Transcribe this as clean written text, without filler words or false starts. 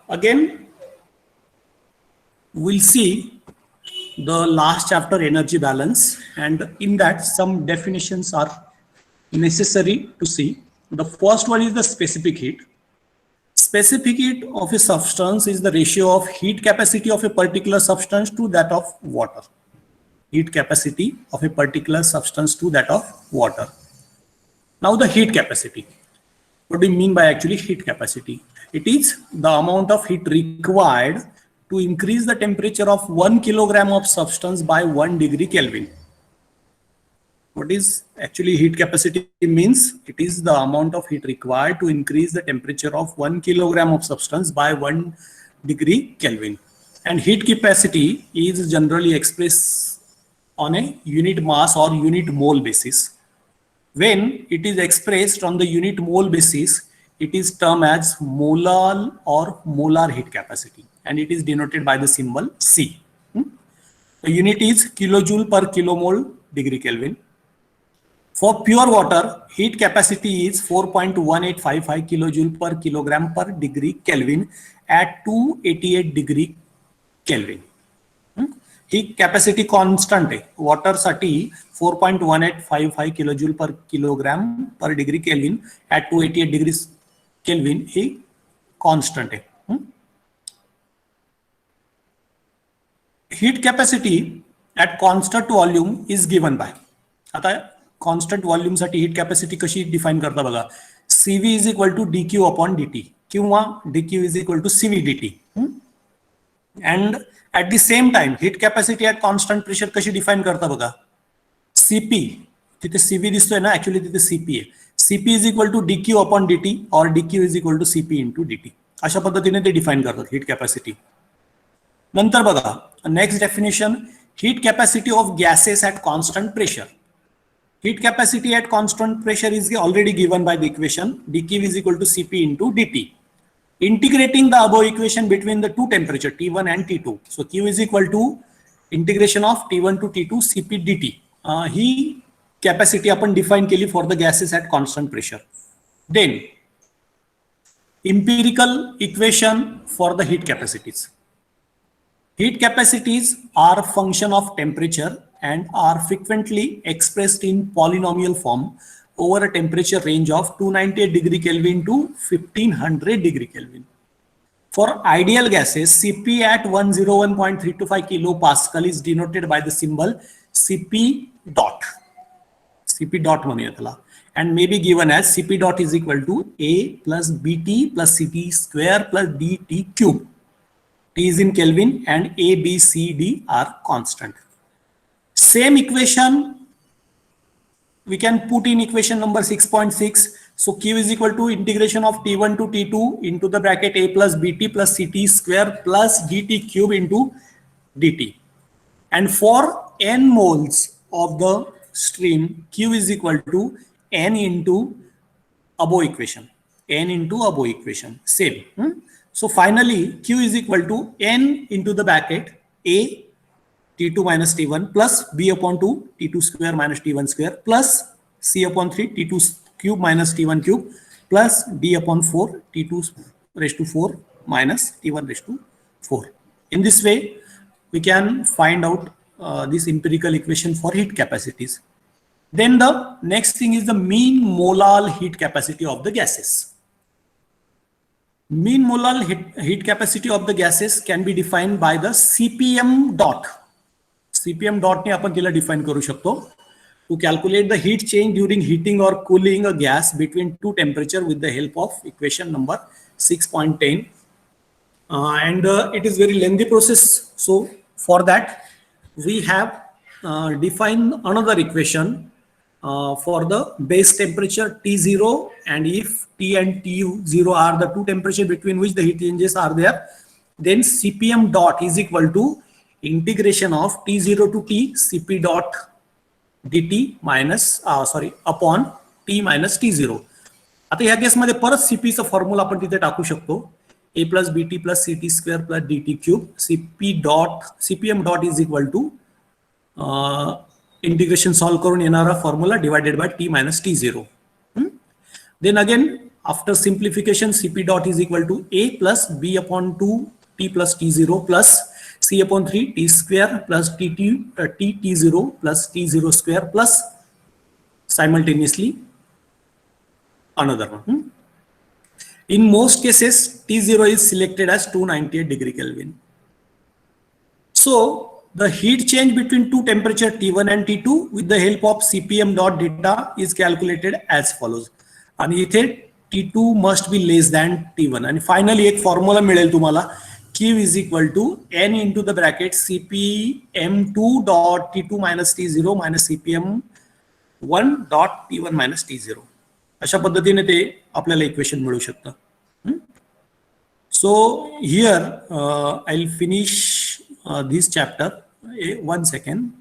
Again, we'll see the last chapter, energy balance, and in that some definitions are necessary to see. The first one is the specific heat. Specific heat of a substance is the ratio of heat capacity of a particular substance to that of water. Heat capacity of a particular substance to that of water. Now the heat capacity. What do you mean by actually heat capacity? It is the amount of heat required to increase the temperature of 1 kilogram of substance by 1 degree Kelvin. What is actually heat capacity means? It is the amount of heat required to increase the temperature of 1 kilogram of substance by 1 degree Kelvin. And heat capacity is generally expressed on a unit mass or unit mole basis. When it is expressed on the unit mole basis, it is termed as molar or molar heat capacity, and it is denoted by the symbol C. The unit is kilojoule per kilomole degree Kelvin. For pure water, heat capacity is 4.1855 kilojoule per kilogram per degree Kelvin at 288 degree Kelvin. Heat capacity constant आहे water साठी 4.1855 kilojoule per kilogram per degree Kelvin at 288 degrees Kelvin hey constant आहे. Heat capacity at constant volume is given by. आता constant volume साठी heat capacity कशी define करता बघा. CV is equal to dq upon dt किंवा dq is equal to CV dt. And at the same time, heat capacity at constant pressure कशी define करता बघा. Cp, तिथे CV दिसतोय ना, actually तिथे Cp आहे. Cp is equal to dq upon dt or dq is equal to Cp into dt. अशा पद्धतीने ते define करतात heat capacity. नंतर बघा, next definition, heat capacity of gases at constant pressure. Heat capacity at constant pressure is already given by the equation dq is equal to Cp into dt. Integrating the above equation between the two temperature T1 and T2. So Q is equal to integration of T1 to T2 Cp dt. He capacity आपण define केली for the gases at constant pressure. Then empirical equation for the heat capacities. Heat capacities are function of temperature and are frequently expressed in polynomial form over a temperature range of 298 degree Kelvin to 1500 degree Kelvin. For ideal gases, Cp at 101.325 kilopascal is denoted by the symbol Cp dot. Cp dot म्हणूया त्याला, and may be given as Cp dot is equal to A plus Bt plus Ct square plus dt cube. T is in Kelvin and A, B, C, D are constant. Same equation we can put in equation number 6.6. So Q is equal to integration of T1 to T2 into the bracket A plus Bt plus Ct square plus dt cube into dt. And for n moles of the stream, Q is equal to n into above equation. N into above equation. Same. So finally, Q is equal to n into the bracket A T2 minus T1 plus B upon 2 T2 square minus T1 square plus C upon 3 T2 cube minus T1 cube plus D upon 4 T2 raised to 4 minus T1 raised to 4. In this way, we can find out this empirical equation for heat capacities. Then the next thing is the mean molar heat capacity of the gases. Mean molar heat capacity of the gases can be defined by the CPM dot. CPM dot ने आपण तिला define करू शकतो to calculate the heat change during heating or cooling a gas between two temperature with the help of equation number 6.10. And it is very lengthy process. So for that we have defined another equation for the base temperature T0, and if T and T0 are the two temperature between which the heat changes are there, then CPM dot is equal to integration of T0 to T Cp dot dt minus upon T minus T0. आता ह्या case मध्ये परत Cp चा formula आपण तिथे टाकू शकतो A plus Bt plus Ct square plus dt cube. CPM dot is equal to integration solve करून येणारा formula divided by T minus T0. Then again after simplification, Cp dot is equal to A plus B upon 2 T plus T0 plus C upon 3 T square plus T0 plus T0 square plus simultaneously another one. In most cases, T0 is selected as 298 degree Kelvin. So the heat change between two temperature T1 and T2 with the help of CPM dot data is calculated as follows. And इथे T2 must be less than T1. And finally एक formula मिळेल तुम्हाला, Q is equal to N into the bracket CPM2 dot T2 minus T0 minus CPM1 dot T1 minus T0. अशा पद्धतीने ते आपल्याला equation मिळू शकतं. So here I'll finish this chapter. 1 second.